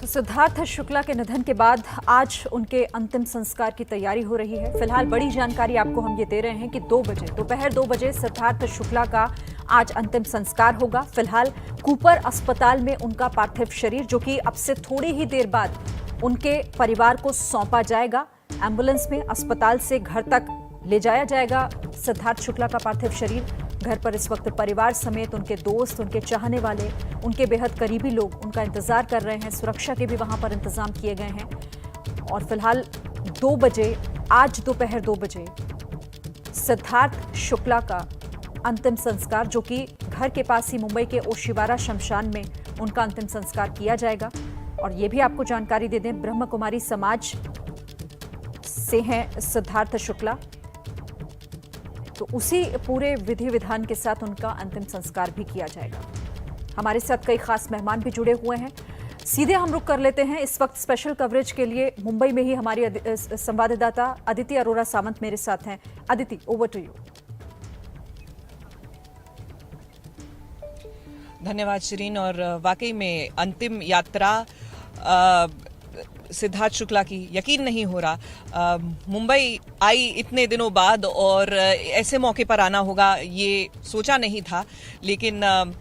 सिद्धार्थ शुक्ला के निधन के बाद आज उनके अंतिम संस्कार की तैयारी हो रही है। फिलहाल बड़ी जानकारी आपको हम ये दे रहे हैं कि दोपहर 2 बजे सिद्धार्थ शुक्ला का आज अंतिम संस्कार होगा। फिलहाल कूपर अस्पताल में उनका पार्थिव शरीर, जो कि अब से थोड़ी ही देर बाद उनके परिवार को सौंपा जाएगा। एम्बुलेंस में अस्पताल से घर तक ले जाया जाएगा सिद्धार्थ शुक्ला का पार्थिव शरीर। घर पर इस वक्त परिवार समेत उनके दोस्त, उनके चाहने वाले, उनके बेहद करीबी लोग उनका इंतजार कर रहे हैं। सुरक्षा के भी वहां पर इंतजाम किए गए हैं। और फिलहाल 2 बजे, आज दोपहर 2 बजे सिद्धार्थ शुक्ला का अंतिम संस्कार, जो कि घर के पास ही मुंबई के ओशिवारा शमशान में उनका अंतिम संस्कार किया जाएगा। और ये भी आपको जानकारी दे दें, ब्रह्म कुमारी समाज से हैं सिद्धार्थ शुक्ला, तो उसी पूरे विधि विधान के साथ उनका अंतिम संस्कार भी किया जाएगा। हमारे साथ कई खास मेहमान भी जुड़े हुए हैं। सीधे हम रुक कर लेते हैं। इस वक्त स्पेशल कवरेज के लिए मुंबई में ही हमारी संवाददाता अदिति अरोरा सावंत मेरे साथ हैं। Aditi, over to you. धन्यवाद शिरीन। और वाकई में अंतिम यात्रा सिद्धार्थ शुक्ला की, यकीन नहीं हो रहा मुंबई आई इतने दिनों बाद और ऐसे मौके पर आना होगा ये सोचा नहीं था, लेकिन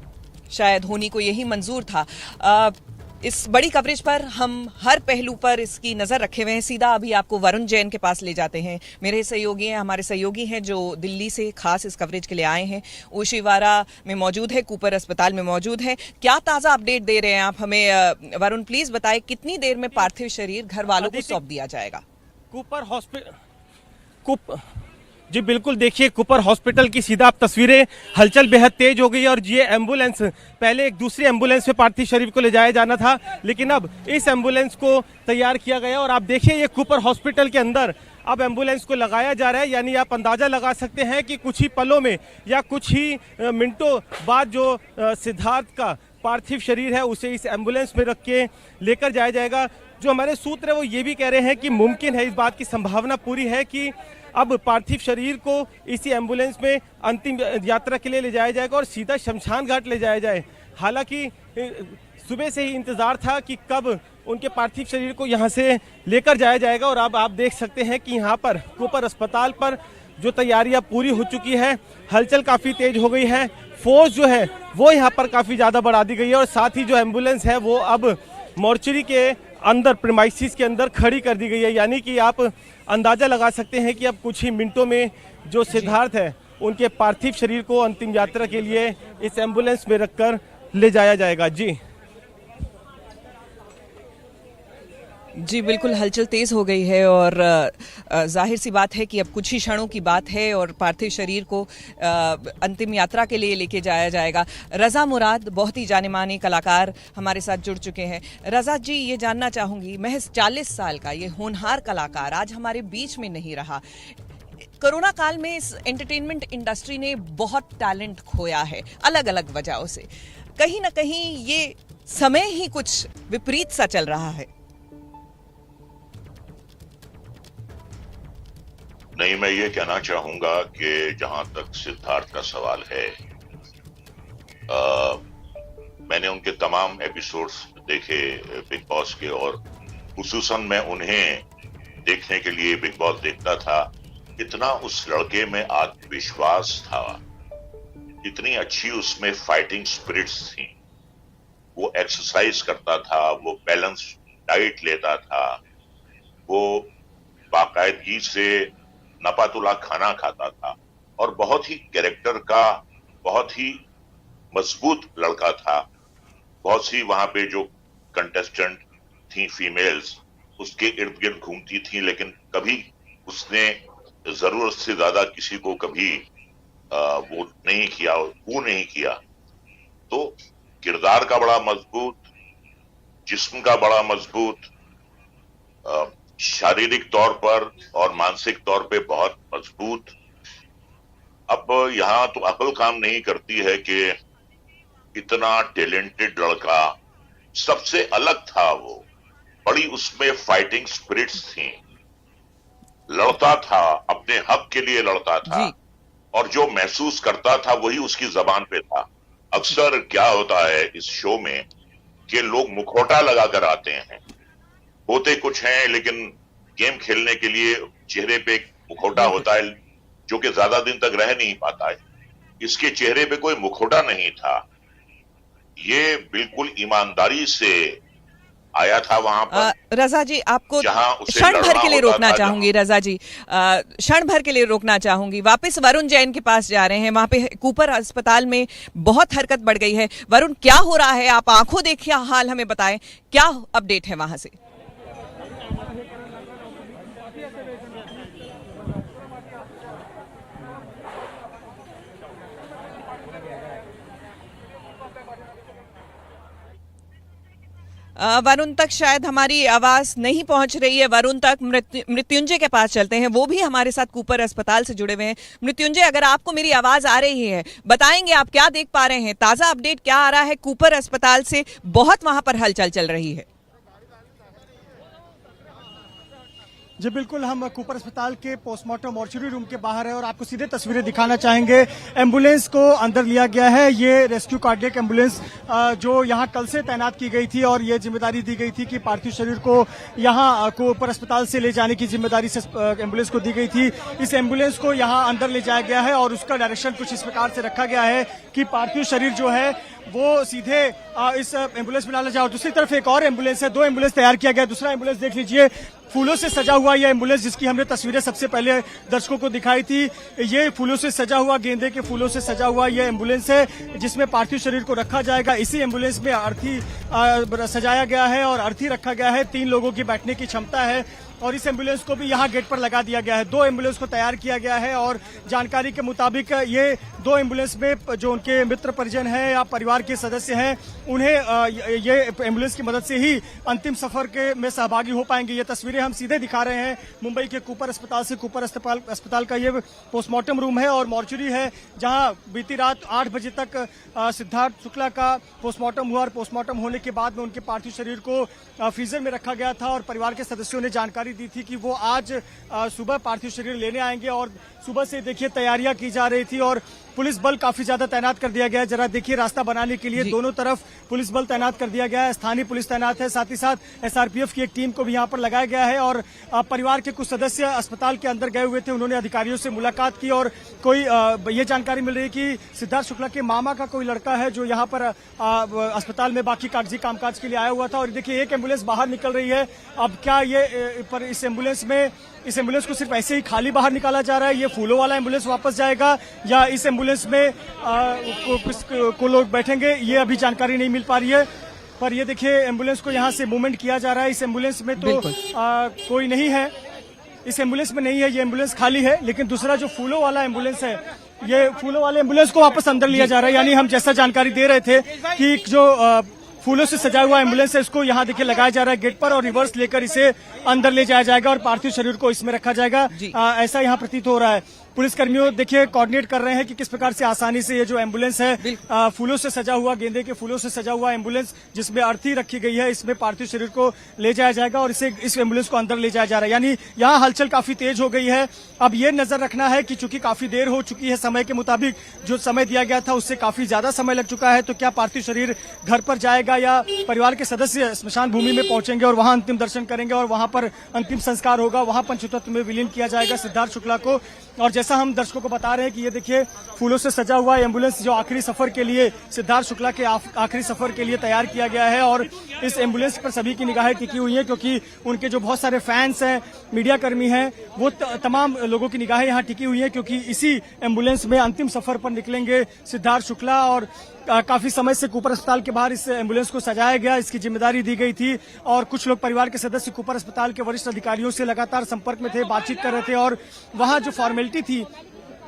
शायद होनी को यही मंजूर था। इस बड़ी कवरेज पर हम हर पहलू पर इसकी नज़र रखे हुए हैं। सीधा अभी आपको वरुण जैन के पास ले जाते हैं। मेरे सहयोगी हैं, हमारे सहयोगी हैं जो दिल्ली से खास इस कवरेज के लिए आए हैं। ओशिवारा में मौजूद है, कूपर अस्पताल में मौजूद है। क्या ताज़ा अपडेट दे रहे हैं आप हमें वरुण? प्लीज़ बताएं, कितनी देर में पार्थिव शरीर घर वालों को सौंप दिया जाएगा? कूपर हॉस्पिटल जी बिल्कुल, देखिए कूपर हॉस्पिटल की सीधा आप तस्वीरें, हलचल बेहद तेज हो गई। और ये एम्बुलेंस, पहले एक दूसरी एम्बुलेंस में पार्थिव शरीर को ले जाया जाना था, लेकिन अब इस एम्बुलेंस को तैयार किया गया। और आप देखिए ये कूपर हॉस्पिटल के अंदर अब एम्बुलेंस को लगाया जा रहा है। यानी आप अंदाजा लगा सकते हैं कि कुछ ही पलों में या कुछ ही मिनटों बाद जो सिद्धार्थ का पार्थिव शरीर है उसे इस एम्बुलेंस में रख के लेकर जाया जाएगा। जो हमारे सूत्र है वो ये भी कह रहे हैं कि मुमकिन है, इस बात की संभावना पूरी है कि अब पार्थिव शरीर को इसी एम्बुलेंस में अंतिम यात्रा के लिए ले जाया जाएगा और सीधा शमशान घाट ले जाया जाए। हालांकि सुबह से ही इंतजार था कि कब उनके पार्थिव शरीर को यहां से लेकर जाया जाएगा। और अब आप देख सकते हैं कि यहां पर कूपर अस्पताल पर जो तैयारियां पूरी हो चुकी है, हलचल काफ़ी तेज हो गई है। फोर्स जो है वो यहाँ पर काफ़ी ज़्यादा बढ़ा दी गई है। और साथ ही जो एम्बुलेंस है वो अब मॉर्चरी के अंदर, प्रीमाइसिस के अंदर खड़ी कर दी गई है। यानी कि आप अंदाजा लगा सकते हैं कि अब कुछ ही मिनटों में जो सिद्धार्थ है उनके पार्थिव शरीर को अंतिम यात्रा के लिए इस एम्बुलेंस में रखकर ले जाया जाएगा। जी बिल्कुल, हलचल तेज हो गई है और जाहिर सी बात है कि अब कुछ ही क्षणों की बात है और पार्थिव शरीर को अंतिम यात्रा के लिए लेके जाया जाएगा। रजा मुराद, बहुत ही जाने माने कलाकार, हमारे साथ जुड़ चुके हैं। रजा जी, ये जानना चाहूँगी, महज 40 साल का ये होनहार कलाकार आज हमारे बीच में नहीं रहा। कोरोना काल में इस एंटरटेनमेंट इंडस्ट्री ने बहुत टैलेंट खोया है अलग अलग वजहों से। कहीं ना कहीं ये समय ही कुछ विपरीत सा चल रहा है। नहीं, मैं ये कहना चाहूंगा कि जहां तक सिद्धार्थ का सवाल है, मैंने उनके तमाम एपिसोड्स देखे बिग बॉस के, और खुसूसन मैं उन्हें देखने के लिए बिग बॉस देखता था। इतना उस लड़के में आत्मविश्वास था, इतनी अच्छी उसमें फाइटिंग स्पिरिट्स थी। वो एक्सरसाइज करता था, वो बैलेंस डाइट लेता था, वो बाकायदगी से नपातुला खाना खाता था और बहुत ही कैरेक्टर का बहुत ही मजबूत लड़का था। बहुत सी वहां पे जो कंटेस्टेंट थी फीमेल्स उसके इर्द गिर्द घूमती थी, लेकिन कभी उसने जरूरत से ज्यादा किसी को कभी वो नहीं किया। तो किरदार का बड़ा मजबूत, जिस्म का बड़ा मजबूत, शारीरिक तौर पर और मानसिक तौर पे बहुत मजबूत। अब यहाँ तो अकल काम नहीं करती है कि इतना टैलेंटेड लड़का, सबसे अलग था वो, बड़ी उसमें फाइटिंग स्पिरिट्स थी, लड़ता था, अपने हक के लिए लड़ता था और जो महसूस करता था वही उसकी जबान पे था। अक्सर क्या होता है इस शो में कि लोग मुखौटा लगाकर आते हैं, होते कुछ हैं लेकिन गेम खेलने के लिए चेहरे पे एक मुखौटा होता है जो कि ज्यादा दिन तक रह नहीं पाता है। इसके चेहरे पे कोई मुखौटा नहीं था, ये बिल्कुल ईमानदारी से आया था वहां पर। रजा जी, आपको जहां उसे क्षण भर लड़ना के लिए होता रोकना था, चाहूंगी। रजा जी, क्षण भर के लिए रोकना चाहूंगी। वापस वरुण जैन के पास जा रहे हैं, वहां पे कूपर अस्पताल में बहुत हरकत बढ़ गई है। वरुण, क्या हो रहा है? आप आंखों देखिए, हाल हमें बताएं, क्या अपडेट है वहां से? वरुण तक शायद हमारी आवाज नहीं पहुंच रही है। वरुण तक मृत्युंजय के पास चलते हैं, वो भी हमारे साथ कूपर अस्पताल से जुड़े हुए हैं। मृत्युंजय, अगर आपको मेरी आवाज आ रही है, बताएंगे आप क्या देख पा रहे हैं? ताजा अपडेट क्या आ रहा है कूपर अस्पताल से? बहुत वहां पर हलचल चल रही है। जी बिल्कुल, हम कूपर अस्पताल के पोस्टमार्टम मॉर्चरी रूम के बाहर है और आपको सीधे तस्वीरें दिखाना चाहेंगे। एम्बुलेंस को अंदर लिया गया है। ये रेस्क्यू कार्डियक एम्बुलेंस जो यहाँ कल से तैनात की गई थी और ये जिम्मेदारी दी गई थी कि पार्थिव शरीर को यहाँ कूपर अस्पताल से ले जाने की जिम्मेदारी से एम्बुलेंस को दी गई थी। इस एम्बुलेंस को यहाँ अंदर ले जाया गया है और उसका डायरेक्शन कुछ इस प्रकार से रखा गया है कि पार्थिव शरीर जो है वो सीधे इस एम्बुलेंस में डाला जाए। दूसरी तरफ एक और एम्बुलेंस है, 2 एम्बुलेंस तैयार किया गया। दूसरा एम्बुलेंस देख लीजिए, फूलों से सजा हुआ यह एम्बुलेंस, जिसकी हमने तस्वीरें सबसे पहले दर्शकों को दिखाई थी। ये फूलों से सजा हुआ, गेंदे के फूलों से सजा हुआ यह एम्बुलेंस है जिसमें पार्थिव शरीर को रखा जाएगा। इसी एम्बुलेंस में अर्थी सजाया गया है और अर्थी रखा गया है। 3 लोगों की बैठने की क्षमता है और इस एम्बुलेंस को भी यहाँ गेट पर लगा दिया गया है। 2 एम्बुलेंस को तैयार किया गया है और जानकारी के मुताबिक ये 2 एम्बुलेंस में जो उनके मित्र परिजन हैं या परिवार के सदस्य हैं, उन्हें ये एम्बुलेंस की मदद से ही अंतिम सफर के में सहभागी हो पाएंगे। ये तस्वीरें हम सीधे दिखा रहे हैं मुंबई के कूपर अस्पताल से। कूपर अस्पताल का ये पोस्टमार्टम रूम है और मॉर्चरी है, जहां बीती रात 8 बजे तक सिद्धार्थ शुक्ला का पोस्टमार्टम हुआ और पोस्टमार्टम होने के बाद में उनके पार्थिव शरीर को फ्रीजर में रखा गया था और परिवार के सदस्यों ने जानकारी दी थी कि वो आज सुबह पार्थिव शरीर लेने आएंगे और सुबह से देखिए तैयारियां की जा रही थी और पुलिस बल काफी ज्यादा तैनात कर दिया गया है। जरा देखिए, रास्ता बनाने के लिए दोनों तरफ पुलिस बल तैनात कर दिया गया है। स्थानीय पुलिस तैनात है, साथ ही साथ एसआरपीएफ की एक टीम को भी यहाँ पर लगाया गया है और परिवार के कुछ सदस्य अस्पताल के अंदर गए हुए थे, उन्होंने अधिकारियों से मुलाकात की और कोई ये जानकारी मिल रही है कि सिद्धार्थ शुक्ला के मामा का कोई लड़का है जो यहाँ पर अस्पताल में बाकी कागजी कामकाज के लिए आया हुआ था। और देखिए, एक एम्बुलेंस बाहर निकल रही है। अब क्या ये पर इस एम्बुलेंस को सिर्फ ऐसे ही खाली बाहर निकाला जा रहा है? ये फूलों वाला एम्बुलेंस वापस जाएगा या इस एम्बुलेंस में को लोग बैठेंगे, ये अभी जानकारी नहीं मिल पा रही है। पर ये देखिए, एम्बुलेंस को यहाँ से मूवमेंट किया जा रहा है। इस एम्बुलेंस में तो कोई नहीं है, इस एम्बुलेंस में नहीं है, ये एम्बुलेंस खाली है। लेकिन दूसरा जो फूलों वाला एम्बुलेंस है, ये फूलों वाले एम्बुलेंस को वापस अंदर लिया जा रहा है। यानी हम जैसा जानकारी दे रहे थे कि जो फूलों से सजा हुआ एम्बुलेंस है, इसको यहाँ देखिए लगाया जा रहा है गेट पर और रिवर्स लेकर इसे अंदर ले जाया जाएगा और पार्थिव शरीर को इसमें रखा जाएगा। ऐसा यहाँ प्रतीत हो रहा है। पुलिसकर्मियों देखिए कोऑर्डिनेट कर रहे हैं कि किस प्रकार से आसानी से ये जो एम्बुलेंस है, फूलों से सजा हुआ, गेंदे के फूलों से सजा हुआ एम्बुलेंस जिसमें अर्थी रखी गई है, इसमें पार्थिव शरीर को ले जाया जाएगा और इस एम्बुलेंस को अंदर ले जाया जा रहा है। यानी यहाँ हलचल काफी तेज हो गई है। अब ये नजर रखना है कि चूंकि काफी देर हो चुकी है, समय के मुताबिक जो समय दिया गया था उससे काफी ज्यादा समय लग चुका है, तो क्या पार्थिव शरीर घर पर जाएगा या परिवार के सदस्य स्मशान भूमि में पहुंचेंगे और वहां अंतिम दर्शन करेंगे और वहां पर अंतिम संस्कार होगा, वहां पंचतत्व में विलीन किया जाएगा सिद्धार्थ शुक्ला को। और जैसा हम दर्शकों को बता रहे हैं कि ये देखिए फूलों से सजा हुआ एम्बुलेंस जो आखिरी सफर के लिए, सिद्धार्थ शुक्ला के आखिरी सफर के लिए तैयार किया गया है और इस एम्बुलेंस पर सभी की निगाहें टिकी हुई हैं क्योंकि उनके जो बहुत सारे फैंस हैं, मीडिया कर्मी हैं, वो तमाम लोगों की निगाहें यहाँ टिकी हुई हैं क्योंकि इसी एम्बुलेंस में अंतिम सफर पर निकलेंगे सिद्धार्थ शुक्ला। और काफी समय से कूपर अस्पताल के बाहर इस एम्बुलेंस को सजाया गया, इसकी जिम्मेदारी दी गई थी और कुछ लोग परिवार के सदस्य कूपर अस्पताल के वरिष्ठ अधिकारियों से लगातार संपर्क में थे, बातचीत कर रहे थे और वहां जो फॉर्मेलिटी थी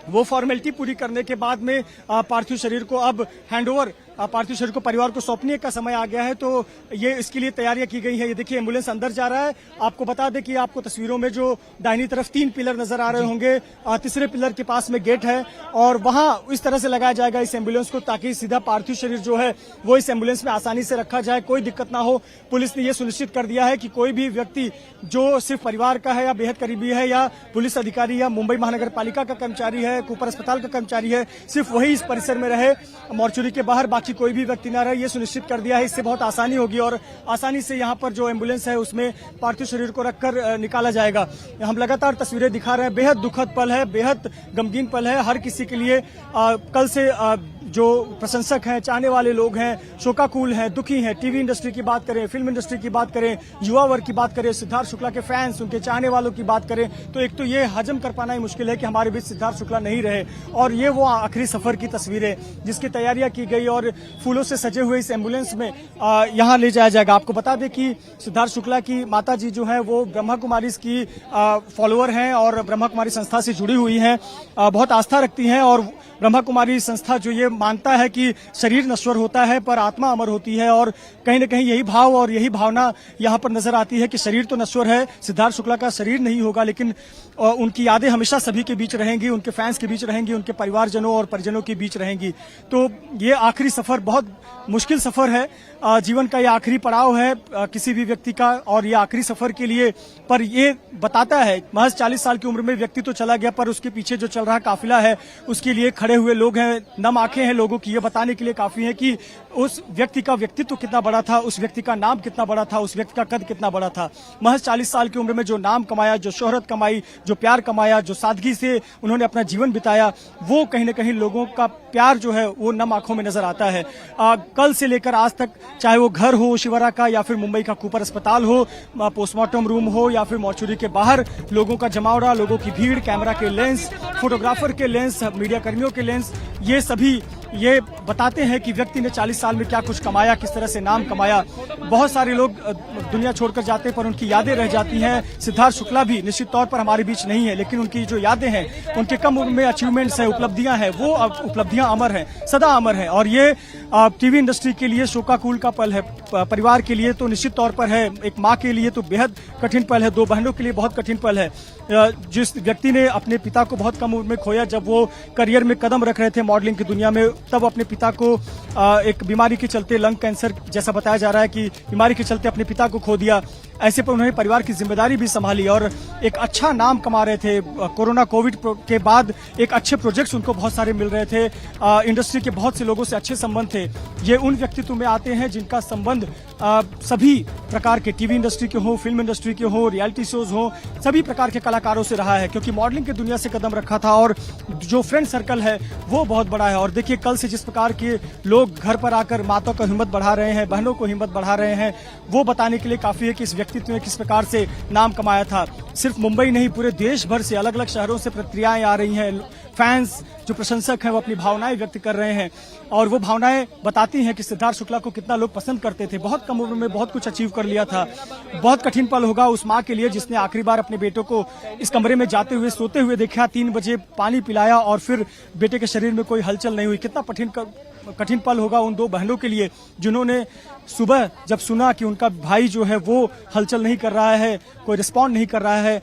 वो फॉर्मेलिटी पूरी करने के बाद में पार्थिव शरीर को अब हैंडओवर, पार्थिव शरीर को परिवार को सौंपने का समय आ गया है, तो ये इसके लिए तैयारियां की गई है। ये देखिए एम्बुलेंस अंदर जा रहा है। आपको बता दें कि आपको तस्वीरों में जो दाहिनी तरफ 3 पिलर नजर आ रहे होंगे, तीसरे पिलर के पास में गेट है और वहां इस तरह से लगाया जाएगा इस एम्बुलेंस को ताकि सीधा पार्थिव शरीर जो है वो इस एम्बुलेंस में आसानी से रखा जाए, कोई दिक्कत ना हो। पुलिस ने यह सुनिश्चित कर दिया है कि कोई भी व्यक्ति जो सिर्फ परिवार का है या बेहद करीबी है या पुलिस अधिकारी या मुंबई महानगर पालिका का कर्मचारी है, कूपर अस्पताल का कर्मचारी है, सिर्फ वही इस परिसर में रहे मॉर्चुरी के बाहर। बाकी बाकी कोई भी व्यक्ति न रहे, ये सुनिश्चित कर दिया है। इससे बहुत आसानी होगी और आसानी से यहाँ पर जो एम्बुलेंस है उसमें पार्थिव शरीर को रखकर निकाला जाएगा। हम लगातार तस्वीरें दिखा रहे हैं, बेहद दुखद पल है, बेहद गमगीन पल है हर किसी के लिए। कल से जो प्रशंसक हैं, चाहने वाले लोग हैं, शोकाकुल हैं, दुखी हैं। टीवी इंडस्ट्री की बात करें, फिल्म इंडस्ट्री की बात करें, युवा वर्ग की बात करें, सिद्धार्थ शुक्ला के फैंस, उनके चाहने वालों की बात करें, तो एक तो ये हजम कर पाना ही मुश्किल है कि हमारे बीच सिद्धार्थ शुक्ला नहीं रहे। और ये वो आखिरी सफर की तस्वीरें जिसकी तैयारियां की गई और फूलों से सजे हुए इस एम्बुलेंस में यहाँ ले जाया जाएगा। आपको बता दें कि सिद्धार्थ शुक्ला की माता जी जो है वो ब्रह्मा कुमारी की फॉलोअर हैं और ब्रह्मा कुमारी संस्था से जुड़ी हुई हैं, बहुत आस्था रखती हैं। और ब्रह्मा कुमारी संस्था जो ये मानता है कि शरीर नश्वर होता है पर आत्मा अमर होती है, और कहीं न कहीं यही भाव और यही भावना यहाँ पर नजर आती है कि शरीर तो नश्वर है, सिद्धार्थ शुक्ला का शरीर नहीं होगा, लेकिन उनकी यादें हमेशा सभी के बीच रहेंगी, उनके फैंस के बीच रहेंगी, उनके परिवारजनों और परिजनों के बीच रहेंगी। तो ये आखिरी सफर बहुत मुश्किल सफर है, जीवन का ये आखिरी पड़ाव है किसी भी व्यक्ति का, और ये आखिरी सफर के लिए पर ये बताता है महज 40 साल की उम्र में व्यक्ति तो चला गया, पर उसके पीछे जो चल रहा काफिला है उसके लिए खड़े हुए लोग हैं, नम आंखें हैं लोगों की, ये बताने के लिए काफी है कि उस व्यक्ति का व्यक्तित्व कितना बड़ा था, उस व्यक्ति का नाम कितना बड़ा था, उस व्यक्ति का कद कितना बड़ा था। महज 40 साल की उम्र में जो नाम कमाया, जो शोहरत कमाई, जो प्यार कमाया, जो सादगी से उन्होंने अपना जीवन बिताया, वो कहीं न कहीं लोगों का प्यार जो है वो नम आंखों में नजर आता है। कल से लेकर आज तक, चाहे वो घर हो शिवरा का या फिर मुंबई का कूपर अस्पताल हो, पोस्टमार्टम रूम हो या फिर मॉर्चुरी के बाहर लोगों का जमावड़ा, लोगों की भीड़, कैमरा के लेंस, फोटोग्राफर के लेंस, मीडिया कर्मियों के लेंस, ये सभी ये बताते हैं कि व्यक्ति ने 40 साल में क्या कुछ कमाया, किस तरह से नाम कमाया। बहुत सारे लोग दुनिया छोड़कर जाते हैं पर उनकी यादें रह जाती हैं। सिद्धार्थ शुक्ला भी निश्चित तौर पर हमारे बीच नहीं है, लेकिन उनकी जो यादें हैं, उनके कम उम्र में अचीवमेंट्स हैं, उपलब्धियां हैं, वो उपलब्धियां अमर हैं, सदा अमर हैं। और ये टीवी इंडस्ट्री के लिए शोकाकुल का पल है, परिवार के लिए तो निश्चित तौर पर है, एक माँ के लिए तो बेहद कठिन पल है, 2 बहनों के लिए बहुत कठिन पल है। जिस व्यक्ति ने अपने पिता को बहुत कम उम्र में खोया, जब वो करियर में कदम रख रहे थे मॉडलिंग की दुनिया में, तब अपने पिता को एक बीमारी के चलते, लंग कैंसर जैसा बताया जा रहा है कि बीमारी के चलते अपने पिता को खो दिया। ऐसे पर उन्होंने परिवार की जिम्मेदारी भी संभाली और एक अच्छा नाम कमा रहे थे। कोरोना कोविड के बाद एक अच्छे प्रोजेक्ट्स उनको बहुत सारे मिल रहे थे, इंडस्ट्री के बहुत से लोगों से अच्छे संबंध थे। ये उन व्यक्तित्व में आते हैं जिनका संबंध सभी प्रकार के टीवी इंडस्ट्री के हो, फिल्म इंडस्ट्री के हो, रियलिटी शोज हो, सभी प्रकार के कलाकारों से रहा है, क्योंकि मॉडलिंग की दुनिया से कदम रखा था और जो फ्रेंड सर्कल है वो बहुत बड़ा है। और देखिए कल से जिस प्रकार के लोग घर पर आकर माताओं को हिम्मत बढ़ा रहे हैं, बहनों को हिम्मत बढ़ा रहे हैं, वो बताने के लिए काफी है कि इस व्यक्तित्व ने किस प्रकार से नाम कमाया था। सिर्फ मुंबई नहीं, पूरे देश भर से, अलग अलग शहरों से प्रतिक्रियाएं आ रही हैं। फैंस जो प्रशंसक हैं वो अपनी भावनाएं व्यक्त कर रहे हैं और वो भावनाएं बताती हैं कि सिद्धार्थ शुक्ला को कितना लोग पसंद करते थे। बहुत कम उम्र में बहुत कुछ अचीव कर लिया था। बहुत कठिन पल होगा उस माँ के लिए जिसने आखिरी बार अपने बेटों को इस कमरे में जाते हुए, सोते हुए देखा, 3 बजे पानी पिलाया और फिर बेटे के शरीर में कोई हलचल नहीं हुई। कितना कठिन पल होगा उन 2 बहनों के लिए जिन्होंने सुबह जब सुना कि उनका भाई जो है वो हलचल नहीं कर रहा है, कोई रिस्पॉन्ड नहीं कर रहा है,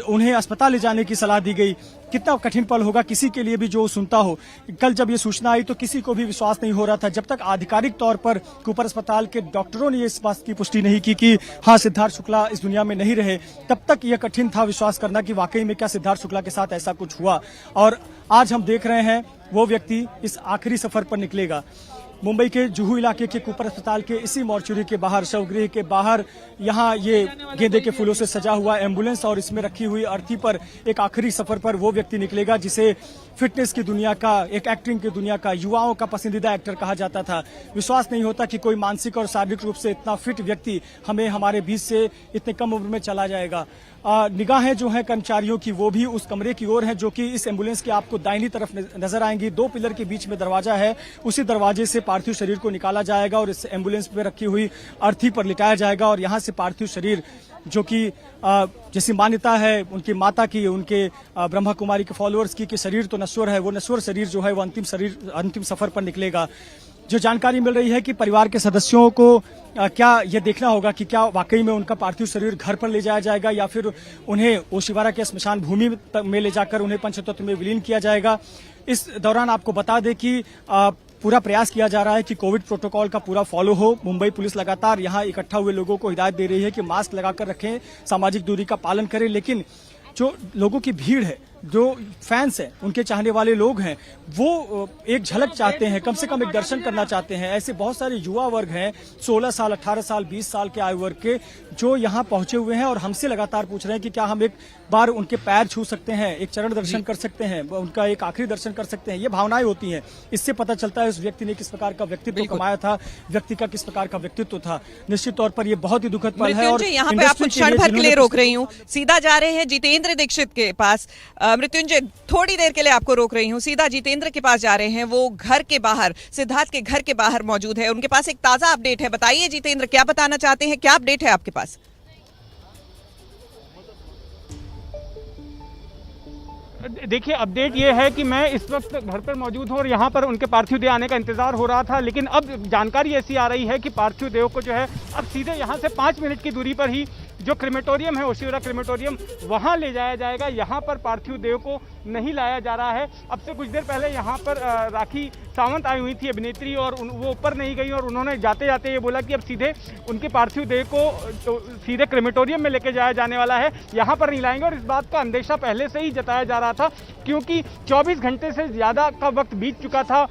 उन्हें अस्पताल ले जाने की सलाह दी गई। कितना कठिन पल होगा किसी के लिए भी जो सुनता हो। कल जब ये सूचना आई तो किसी को भी विश्वास नहीं हो रहा था, जब तक आधिकारिक तौर पर कूपर अस्पताल के डॉक्टरों ने इस बात की पुष्टि नहीं की कि हाँ सिद्धार्थ शुक्ला इस दुनिया में नहीं रहे, तब तक यह कठिन था विश्वास करना कि वाकई में क्या सिद्धार्थ शुक्ला के साथ ऐसा कुछ हुआ। और आज हम देख रहे हैं वो व्यक्ति इस आखिरी सफर पर निकलेगा। मुंबई के जुहू इलाके के कूपर अस्पताल के इसी मॉर्चुरी के बाहर, शवगृह के बाहर, यहाँ ये गेंदे के फूलों से सजा हुआ एम्बुलेंस और इसमें रखी हुई अर्थी पर एक आखिरी सफर पर वो व्यक्ति निकलेगा जिसे फिटनेस की दुनिया का, एक एक्टिंग की दुनिया का, युवाओं का पसंदीदा एक्टर कहा जाता था। विश्वास नहीं होता कि कोई मानसिक और शारीरिक रूप से इतना फिट व्यक्ति हमारे बीच से इतने कम उम्र में चला जाएगा। निगाहें जो हैं कर्मचारियों की वो भी उस कमरे की ओर हैं जो कि इस एम्बुलेंस की आपको दाहिनी तरफ नजर आएंगी। 2 पिलर के बीच में दरवाजा है, उसी दरवाजे से पार्थिव शरीर को निकाला जाएगा और इस एम्बुलेंस पे रखी हुई अर्थी पर लिटाया जाएगा और यहाँ से पार्थिव शरीर जो कि जैसी मान्यता है उनकी माता की, उनके ब्रह्मा कुमारी के फॉलोअर्स की कि शरीर तो नश्वर है, वो नश्वर शरीर जो है वो अंतिम सफर पर निकलेगा। जो जानकारी मिल रही है कि परिवार के सदस्यों को क्या ये देखना होगा कि क्या वाकई में उनका पार्थिव शरीर घर पर ले जाया जाएगा या फिर उन्हें ओशिवारा के स्मशान भूमि में ले जाकर उन्हें पंचतत्व में विलीन किया जाएगा। इस दौरान आपको बता दें कि पूरा प्रयास किया जा रहा है कि कोविड प्रोटोकॉल का पूरा फॉलो हो। मुंबई पुलिस लगातार यहाँ इकट्ठा हुए लोगों को हिदायत दे रही है कि मास्क लगाकर रखें, सामाजिक दूरी का पालन करें, लेकिन जो लोगों की भीड़ है जो फैंस हैं, उनके चाहने वाले लोग हैं, वो एक झलक चाहते हैं, कम से कम एक दर्शन करना चाहते हैं। ऐसे बहुत सारे युवा वर्ग हैं, 16 साल, 18 साल, 20 साल के आयु वर्ग के, जो यहाँ पहुंचे हुए हैं और हमसे लगातार पूछ रहे हैं कि क्या हम एक बार उनके पैर छू सकते हैं, एक चरण दर्शन कर सकते हैं, उनका एक आखिरी दर्शन कर सकते हैं। ये भावनाएं होती हैं, इससे पता चलता है उस व्यक्ति ने किस प्रकार का व्यक्तित्व कमाया था, व्यक्ति का किस प्रकार का व्यक्तित्व था। निश्चित तौर पर ये बहुत ही दुखद पल है। और यहाँ पे आपको क्षण भर के लिए रोक रही हूँ, सीधा जा रहे हैं जितेंद्र दीक्षित के पास। मृत्युंजय, थोड़ी देर के लिए आपको रोक रही हूँ, सीधा जितेंद्र के पास जा रहे हैं। वो घर के बाहर, सिद्धार्थ के घर के बाहर मौजूद है, उनके पास एक ताजा अपडेट है। बताइए जितेंद्र, क्या बताना चाहते हैं, क्या अपडेट है आपके पास? देखिए, अपडेट ये है कि मैं इस वक्त घर पर मौजूद हूँ और यहाँ पर उनके पार्थिव देह आने का इंतजार हो रहा था, लेकिन अब जानकारी ऐसी आ रही है कि पार्थिव देह को जो है अब सीधे यहाँ से 5 मिनट की दूरी पर ही जो क्रेमेटोरियम है, ओशिवरा क्रेमेटोरियम, वहाँ ले जाया जाएगा। यहाँ पर पार्थिव देह को नहीं लाया जा रहा है। अब से कुछ देर पहले यहाँ पर राखी सावंत आई हुई थी, अभिनेत्री, और वो ऊपर नहीं गई और उन्होंने जाते जाते ये बोला कि अब सीधे उनके पार्थिव देह को सीधे क्रेमेटोरियम में लेके जाया जाने वाला है, यहाँ पर नहीं लाएंगे। और इस बात का अंदेशा पहले से ही जताया जा रहा था, क्योंकि 24 घंटे से ज़्यादा का वक्त बीत चुका था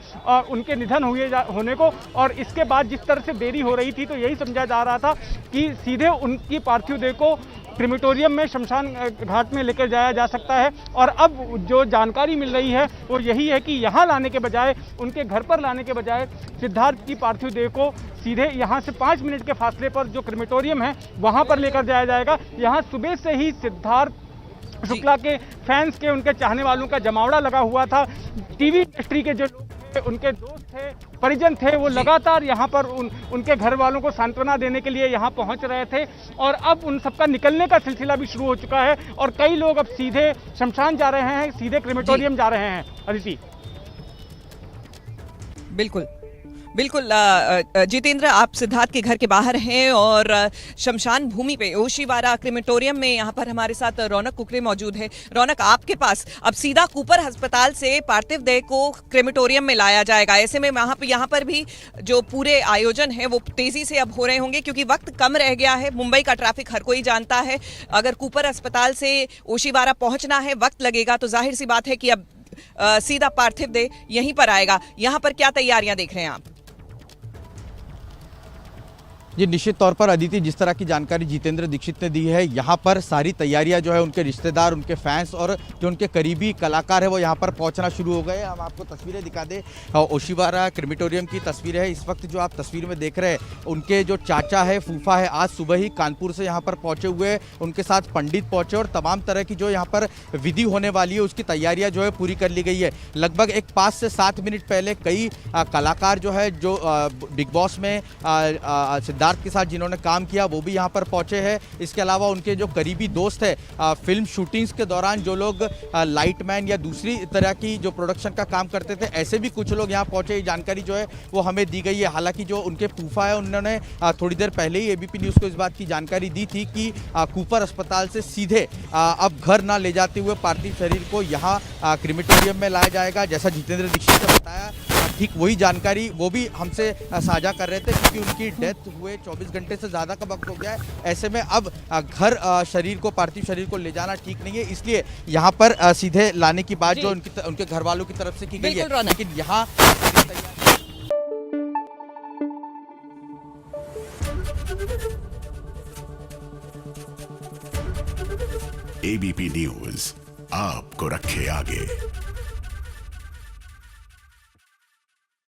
उनके निधन होने को, और इसके बाद जिस तरह से देरी हो रही थी तो यही समझा जा रहा था कि सीधे उनकी पार्थिव देह को क्रेमेटोरियम में, शमशान घाट में लेकर जाया जा सकता है। और अब जो जानकारी मिल रही है वो यही है कि यहाँ लाने के बजाय, उनके घर पर लाने के बजाय, सिद्धार्थ की पार्थिव देह को सीधे यहाँ से 5 मिनट के फासले पर जो क्रेमेटोरियम है वहाँ पर लेकर जाया जाएगा। यहाँ सुबह से ही सिद्धार्थ शुक्ला के फैंस के, उनके चाहने वालों का जमावड़ा लगा हुआ था। टीवी इंडस्ट्री के जो लोग थे, उनके दोस्त थे, परिजन थे, वो लगातार यहाँ पर उनके घर वालों को सांत्वना देने के लिए यहाँ पहुँच रहे थे। और अब उन सबका निकलने का सिलसिला भी शुरू हो चुका है और कई लोग अब सीधे शमशान जा रहे हैं, सीधे क्रेमेटोरियम जा रहे हैं। अदिति, बिल्कुल बिल्कुल। जितेंद्र, आप सिद्धार्थ के घर के बाहर हैं और शमशान भूमि पे ओशिवारा क्रेमेटोरियम में यहाँ पर हमारे साथ रौनक कुकरे मौजूद है। रौनक, आपके पास अब सीधा कूपर अस्पताल से पार्थिव देह को क्रेमेटोरियम में लाया जाएगा। ऐसे में यहाँ पर भी जो पूरे आयोजन है वो तेजी से अब हो रहे होंगे, क्योंकि वक्त कम रह गया है। मुंबई का ट्रैफिक हर कोई जानता है, अगर कूपर अस्पताल से ओशिवारा पहुंचना है, वक्त लगेगा, तो जाहिर सी बात है कि अब सीधा पार्थिव देह यहीं पर आएगा। यहाँ पर क्या तैयारियां देख रहे हैं आप? जी, निश्चित तौर पर अदिति, जिस तरह की जानकारी जितेंद्र दीक्षित ने दी है, यहाँ पर सारी तैयारियां जो है उनके रिश्तेदार, उनके फैंस और जो उनके करीबी कलाकार है वो यहाँ पर पहुँचना शुरू हो गए। हम आपको तस्वीरें दिखा दें, ओशिवारा क्रेमेटोरियम की तस्वीरें है। इस वक्त जो आप तस्वीर में देख रहे हैं, उनके जो चाचा है, फूफा है, आज सुबह ही कानपुर से यहाँ पर पहुँचे हुए, उनके साथ पंडित पहुँचे और तमाम तरह की जो यहाँ पर विधि होने वाली है उसकी तैयारियाँ जो है पूरी कर ली गई है। लगभग एक 5 से 7 मिनट पहले कई कलाकार जो है, जो बिग बॉस में सिद्धार्थ के साथ जिन्होंने काम किया, वो भी यहाँ पर पहुंचे हैं। इसके अलावा उनके जो करीबी दोस्त है, फिल्म शूटिंग्स के दौरान जो लोग लाइटमैन या दूसरी तरह की जो प्रोडक्शन का काम करते थे, ऐसे भी कुछ लोग यहाँ पहुंचे। ये जानकारी जो है वो हमें दी गई है। हालांकि जो उनके फूफा है, उन्होंने थोड़ी देर पहले ही एबीपी न्यूज़ को इस बात की जानकारी दी थी कि कूपर अस्पताल से सीधे अब घर ना ले जाते हुए पार्थिव शरीर को यहाँ क्रेमेटोरियम में लाया जाएगा। जैसा जितेंद्र दीक्षित ने बताया, ठीक वही जानकारी वो भी हमसे साझा कर रहे थे, क्योंकि उनकी डेथ हुए 24 घंटे से ज़्यादा का वक्त हो गया है। ऐसे में अब घर शरीर को, पार्थिव शरीर को ले जाना ठीक नहीं है, इसलिए यहाँ पर सीधे लाने की बात जो उनके घर वालों की तरफ से की गई है। लेकिन यहाँ एबीपी न्यूज़ आपको रखे आगे।